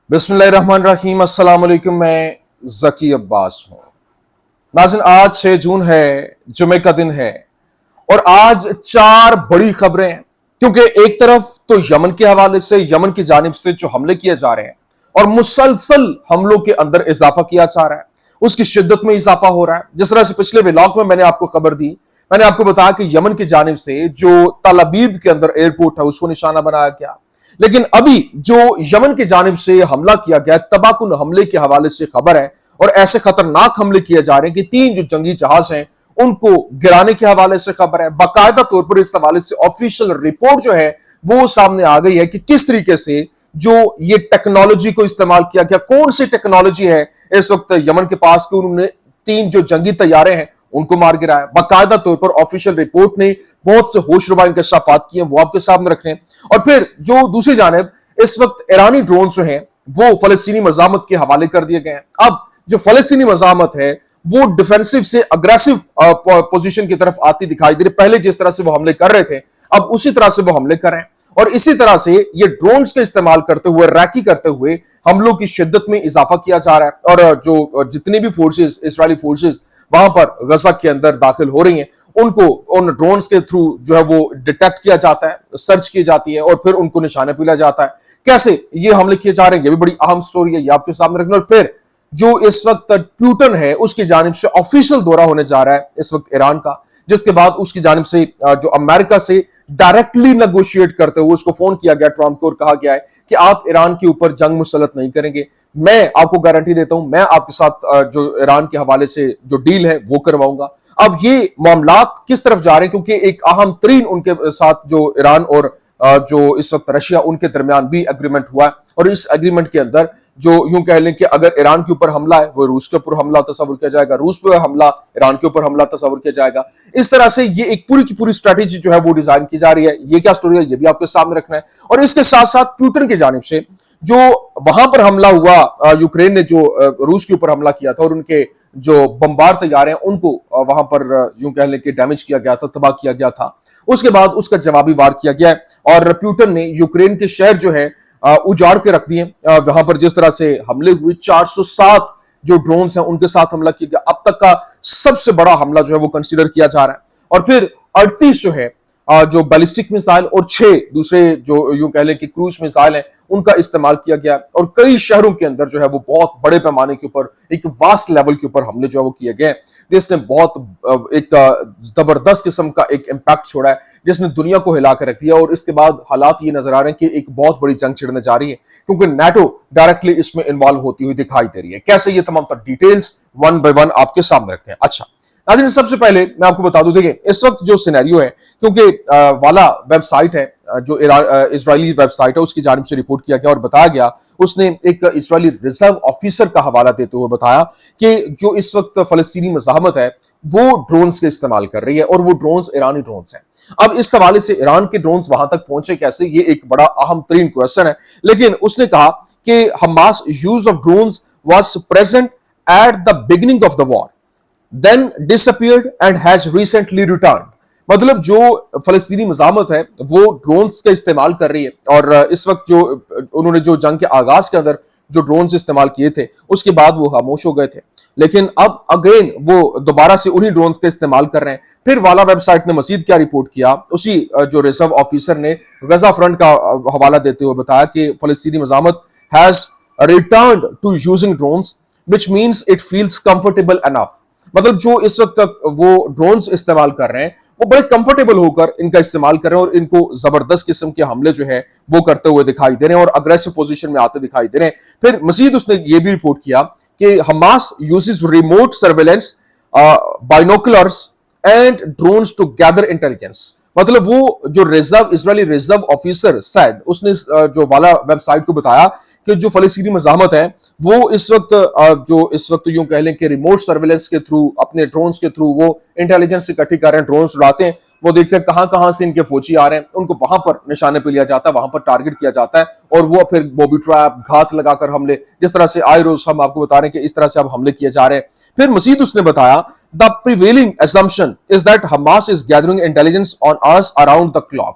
بسم اللہ الرحمن الرحیم۔ السلام علیکم، میں ذکی عباس ہوں۔ ناظرین، آج 6 جون ہے، جمعے کا دن ہے، اور آج 4 بڑی خبریں ہیں، کیونکہ ایک طرف تو یمن کے حوالے سے، یمن کی جانب سے جو حملے کیے جا رہے ہیں اور مسلسل حملوں کے اندر اضافہ کیا جا رہا ہے، اس کی شدت میں اضافہ ہو رہا ہے۔ جس طرح سے پچھلے ولاگ میں نے آپ کو خبر دی، میں نے آپ کو بتایا کہ یمن کی جانب سے جو تل ابیب کے اندر ایئرپورٹ ہے اس کو نشانہ بنایا گیا، لیکن ابھی جو یمن کی جانب سے حملہ کیا گیا، تباہ کن حملے کے حوالے سے خبر ہے، اور ایسے خطرناک حملے کیے جا رہے ہیں کہ 3 جو جنگی جہاز ہیں ان کو گرانے کے حوالے سے خبر ہے۔ باقاعدہ طور پر اس حوالے سے آفیشیل رپورٹ جو ہے وہ سامنے آ گئی ہے کہ کس طریقے سے جو یہ ٹیکنالوجی کو استعمال کیا گیا، کون سی ٹیکنالوجی ہے اس وقت یمن کے پاس، کہ انہوں نے 3 جو جنگی طیارے ہیں ان کو مار گرایا۔ باقاعدہ طور پر آفیشیل رپورٹ نے بہت سے ہوش ربا انکشافات کیے ہیں، وہ آپ کے سامنے رکھنے ہیں۔ اور پھر جو دوسری جانب اس وقت ایرانی ڈرونز جو ہیں وہ فلسطینی مزاحمت کے حوالے کر دیے گئے ہیں۔ اب جو فلسطینی مزاحمت ہے وہ ڈیفینسو سے اگریسو پوزیشن کی طرف آتی دکھائی دے رہی، پہلے جس طرح سے وہ حملے کر رہے تھے اب اسی طرح سے وہ حملے کر رہے ہیں، اور اسی طرح سے یہ ڈرونز کا استعمال کرتے ہوئے، ریکی کرتے ہوئے حملوں کی شدت میں اضافہ کیا جا رہا ہے، اور جو جتنی بھی فورسز، اسرائیلی فورسز وہاں پر غزہ کے اندر داخل ہو رہی ہیں، ان کو ان ڈرونز کے تھرو جو ہے وہ ڈیٹیکٹ کیا جاتا ہے، سرچ کی جاتی ہے، اور پھر ان کو نشانہ پہ لیا جاتا ہے۔ کیسے یہ حملے کیے جا رہے ہیں، یہ بھی بڑی اہم سٹوری ہے، یہ آپ کے سامنے رکھنا۔ اور پھر جو اس وقت پیوٹن ہے اس کی جانب سے آفیشیل دورہ ہونے جا رہا ہے اس وقت ایران کا، جس کے بعد اس کی جانب سے جو امریکہ سے ڈائریکٹلی نیگوشیٹ کرتے ہوئے اس کو فون کیا گیا ٹرمپ کو، اور کہا گیا ہے کہ آپ ایران کے اوپر جنگ مسلط نہیں کریں گے، میں آپ کو گارنٹی دیتا ہوں، میں آپ کے ساتھ جو ایران کے حوالے سے جو ڈیل ہے وہ کرواؤں گا۔ اب یہ معاملات کس طرف جا رہے ہیں، کیونکہ ایک اہم ترین ان کے ساتھ جو ایران اور جو اس وقت رشیا، ان کے درمیان بھی ایگریمنٹ ہوا ہے، اور اس ایگریمنٹ کے اندر جو یوں کہہ لیں کہ اگر ایران کے اوپر حملہ ہے وہ روس کے اوپر حملہ تصور کیا جائے گا، روس پہ حملہ ایران کے اوپر حملہ تصور کیا جائے گا۔ اس طرح سے یہ ایک پوری کی پوری اسٹریٹجی جو ہے وہ ڈیزائن کی جا رہی ہے۔ یہ کیا سٹوری ہے یہ بھی آپ کے سامنے رکھنا ہے، اور اس کے ساتھ ساتھ پیوٹن کی جانب سے جو وہاں پر حملہ ہوا، یوکرین نے جو روس کے اوپر حملہ کیا تھا اور ان کے جو بمبار تیارے ہیں ان کو وہاں پر یوں کہہ لیں کہ ڈیمیج کیا گیا تھا، تباہ کیا گیا تھا، اس کے بعد اس کا جوابی وار کیا گیا ہے، اور پیوٹن نے یوکرین کے شہر جو ہے اجاڑ کے رکھ دیے۔ وہاں پر جس طرح سے حملے ہوئے، 407 جو ڈرونز ہیں ان کے ساتھ حملہ کیا گیا، اب تک کا سب سے بڑا حملہ جو ہے وہ کنسیڈر کیا جا رہا ہے۔ اور پھر 38 جو ہے جو بیلسٹک میزائل اور 6 دوسرے جو یوں کہہ لیں کہ کروز میزائل ہیں ان کا استعمال کیا گیا، اور کئی شہروں کے اندر جو ہے وہ بہت بڑے پیمانے کے اوپر، ایک واسٹ لیول کے اوپر حملے جو ہے وہ کیے گئے، جس نے بہت ایک زبردست قسم کا ایک امپیکٹ چھوڑا ہے، جس نے دنیا کو ہلا کر رکھ دیا۔ اور اس کے بعد حالات یہ نظر آ رہے ہیں کہ ایک بہت بڑی جنگ چھڑنے جا رہی ہے، کیونکہ نیٹو ڈائریکٹلی اس میں انوالو ہوتی ہوئی دکھائی دے رہی ہے۔ کیسے، یہ تمام تر ڈیٹیلز 1 بائی 1 آپ کے سامنے رکھتے ہیں۔ اچھا ناظرین، سب سے پہلے میں آپ کو بتا دوں، دیکھیں اس وقت جو سینیریو ہے، کیونکہ والا ویب سائٹ ہے جو اسرائیلی ویب سائٹ ہے، اس کی جانب سے رپورٹ کیا گیا اور بتایا گیا، اس نے ایک اسرائیلی ریزرو آفیسر کا حوالہ دیتے ہوئے بتایا کہ جو اس وقت فلسطینی مزاحمت ہے وہ ڈرونز کے استعمال کر رہی ہے، اور وہ ڈرونز ایرانی ڈرونز ہیں۔ اب اس حوالے سے ایران کے ڈرونز وہاں تک پہنچے کیسے، یہ ایک بڑا اہم ترین کویسچن ہے، لیکن اس نے کہا کہ Hamas use of drones was present at the beginning of the war then disappeared and has recently returned۔ مطلب جو فلسطینی مزاحمت ہے وہ ڈرونز کا استعمال کر رہی ہے، اور اس وقت جو انہوں نے جو جنگ کے آغاز کے اندر جو ڈرونز استعمال کیے تھے اس کے بعد وہ خاموش ہو گئے تھے، لیکن اب اگین وہ دوبارہ سے انہی ڈرونز کا استعمال کر رہے ہیں۔ پھر والا ویب سائٹ نے مزید کیا رپورٹ کیا، اسی جو ریزرو آفیسر نے غزہ فرنٹ کا حوالہ دیتے ہوئے بتایا کہ فلسطینی مزاحمت has returned to using drones which means it feels comfortable enough۔ مطلب جو اس وقت تک وہ ڈرونز استعمال کر رہے ہیں وہ بڑے کمفرٹیبل ہو کر ان کا استعمال کر رہے ہیں، اور ان کو زبردست قسم کے حملے جو ہے وہ کرتے ہوئے دکھائی دے رہے ہیں، اور اگریسو پوزیشن میں آتے دکھائی دے رہے ہیں۔ پھر مزید اس نے یہ بھی رپورٹ کیا کہ Hamas uses remote surveillance, binoculars and drones to gather intelligence. مطلب وہ جو اسرائیلی ریزرو آفیسر سیڈ، اس نے جو والا ویب سائٹ کو بتایا کہ جو فلسطینی مزاحمت ہے وہ اس وقت یوں کہہ لیں کہ ریموٹ سرویلنس کے تھرو، اپنے ڈرونز کے تھرو وہ انٹیلیجنس اکٹھی کر رہے ہیں، ڈرونز اڑاتے ہیں، وہ دیکھتے ہیں کہاں کہاں سے ان کے فوجی آ رہے ہیں، ان کو وہاں پر نشانے پہ لیا جاتا ہے، وہاں پر ٹارگٹ کیا جاتا ہے، اور وہ پھر بوبی ٹریپ، گھات لگا کر حملے، جس طرح سے آئے روز ہم آپ کو بتا رہے ہیں کہ اس طرح سے اب حملے کیے جا رہے ہیں۔ پھر مزید اس نے بتایا the prevailing assumption is that Hamas is gathering intelligence on us around the clock۔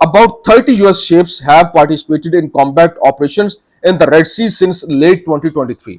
about 30 US ships have participated in combat operations in the Red Sea since late 2023।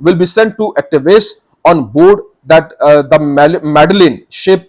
will be sent to activists on board that the Madeleine ship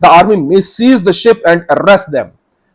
the army may seize the ship and arrest them।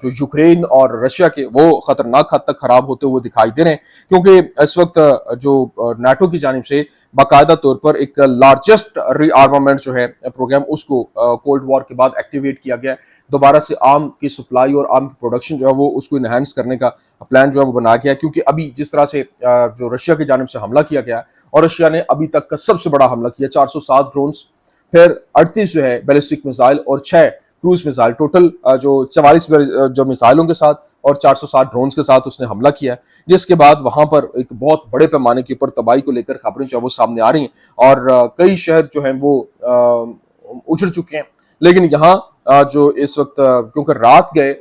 جو Ukraine اور Russia کے وہ خطرناک حد تک خراب ہوتے ہوئے دکھائی دے رہے ہیں، کیونکہ اس وقت جو نیٹو کی جانب سے باقاعدہ طور پر ایک لارجسٹ ری آرمامنٹ جو ہے پروگرام، اس کو کولڈ وار کے بعد ایکٹیویٹ کیا گیا ہے۔ دوبارہ سے آرم کی سپلائی اور آرم کی پروڈکشن جو ہے وہ اس کو انہینس کرنے کا پلان جو ہے وہ بنا گیا ہے، کیونکہ ابھی جس طرح سے جو رشیا کی جانب سے حملہ کیا گیا ہے، اور رشیا نے ابھی تک کا سب سے بڑا حملہ کیا، 407 ڈرونز، پھر 38 جو ہے بیلسٹک میزائل اور 6 کروز میزائل، ٹوٹل جو 44 جو میزائلوں کے ساتھ اور 460 ڈرونز کے ساتھ اس نے حملہ کیا ہے، جس کے بعد وہاں پر ایک بہت بڑے پیمانے کے اوپر تباہی کو لے کر خبریں جو ہے وہ سامنے آ رہی ہیں، اور کئی شہر جو ہیں وہ اجڑ چکے ہیں۔ لیکن یہاں جو اس وقت کیونکہ رات گئے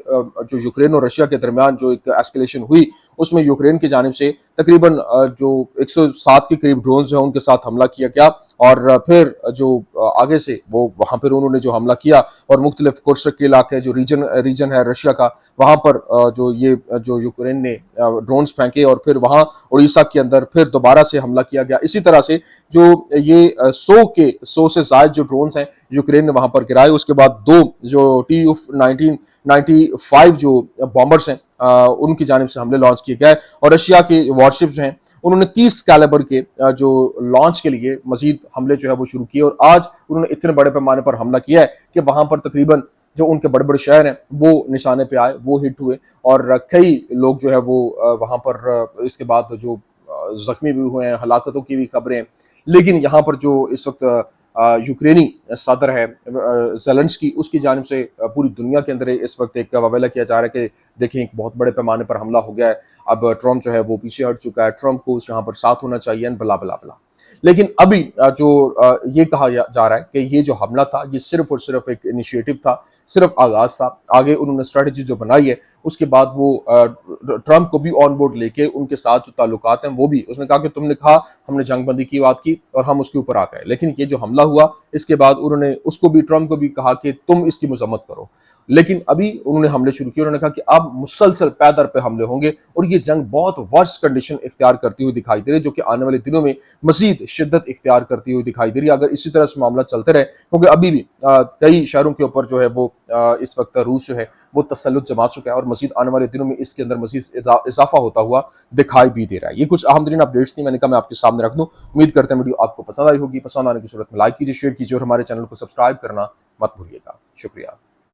جو یوکرین اور رشیا کے درمیان جو ایک ایسکیلیشن ہوئی، اس میں یوکرین کی جانب سے تقریباً جو 107 کے قریب ڈرونز ہیں ان کے ساتھ حملہ کیا گیا، اور پھر جو آگے سے وہ وہاں پر انہوں نے جو حملہ کیا، اور مختلف کورسک کے علاقے جو ریجن ہے رشیا کا، وہاں پر جو یوکرین نے ڈرونز پھینکے، اور پھر وہاں اڑیسہ کے اندر پھر دوبارہ سے حملہ کیا گیا۔ اسی طرح سے جو یہ 100 سے زائد جو ڈرونز ہیں یوکرین نے وہاں پر گرائے، اس کے بعد 2 جو TU-95 جو بامبرز ہیں ان کی جانب سے حملے لانچ کیے گئے، اور رشیا کے وارشپ جو ہیں انہوں نے 30 کیلیبر کے جو لانچ کے لیے مزید حملے جو ہے وہ شروع کیے، اور آج انہوں نے اتنے بڑے پیمانے پر حملہ کیا ہے کہ وہاں پر تقریباً جو ان کے بڑے بڑے شہر ہیں وہ نشانے پہ آئے، وہ ہٹ ہوئے، اور کئی لوگ جو ہے وہ وہاں پر اس کے بعد جو زخمی بھی ہوئے ہیں، ہلاکتوں کی بھی خبریں۔ لیکن یہاں پر جو اس وقت یوکرینی صدر ہے زیلنسکی، اس کی جانب سے پوری دنیا کے اندر اس وقت ایک واویلا کیا جا رہا ہے کہ دیکھیں ایک بہت بڑے پیمانے پر حملہ ہو گیا ہے، اب ٹرمپ جو ہے وہ پیچھے ہٹ چکا ہے، ٹرمپ کو یہاں پر ساتھ ہونا چاہیے، بلا بلا بلا۔ لیکن ابھی جو یہ کہا جا رہا ہے کہ یہ جو حملہ تھا یہ صرف اور صرف ایک انیشیٹو تھا، صرف آغاز تھا، آگے انہوں نے اسٹریٹجی جو بنائی ہے اس کے بعد وہ ٹرمپ کو بھی آن بورڈ لے کے ان کے ساتھ جو تعلقات ہیں وہ بھی، اس نے کہا کہ تم نے کہا ہم نے جنگ بندی کی بات کی اور ہم اس کے اوپر آ گئے، لیکن یہ جو حملہ ہوا اس کے بعد انہوں نے اس کو بھی، ٹرمپ کو بھی کہا کہ تم اس کی مذمت کرو، لیکن ابھی انہوں نے حملے شروع کیے، انہوں نے کہا کہ اب مسلسل پے در پہ حملے ہوں گے، اور یہ جنگ بہت ورس کنڈیشن اختیار کرتی ہوئی دکھائی دے رہی ہے، جو کہ آنے والے دنوں میں مزید شدت اختیار کرتی ہوئی دکھائی دے رہی ہے اگر اسی طرح سے معاملہ چلتے رہے، کیونکہ ابھی بھی کئی شہروں کے اوپر جو ہے وہ اس وقت روس جو ہے وہ تسلط جما چکا ہے، اور مزید آنے والے دنوں میں اس کے اندر مزید اضافہ ہوتا ہوا دکھائی بھی دے رہا ہے۔ یہ کچھ اہم ترین اپڈیٹس تھی، میں نے کہا میں آپ کے سامنے رکھ دوں، امید کرتے ہیں ویڈیو آپ کو پسند آئی ہوگی، پسند آنے کی صورت میں لائک کیجیے، شیئر کیجیے، اور ہمارے چینل کو سبسکرائب کرنا مت بھولیے گا۔ شکریہ۔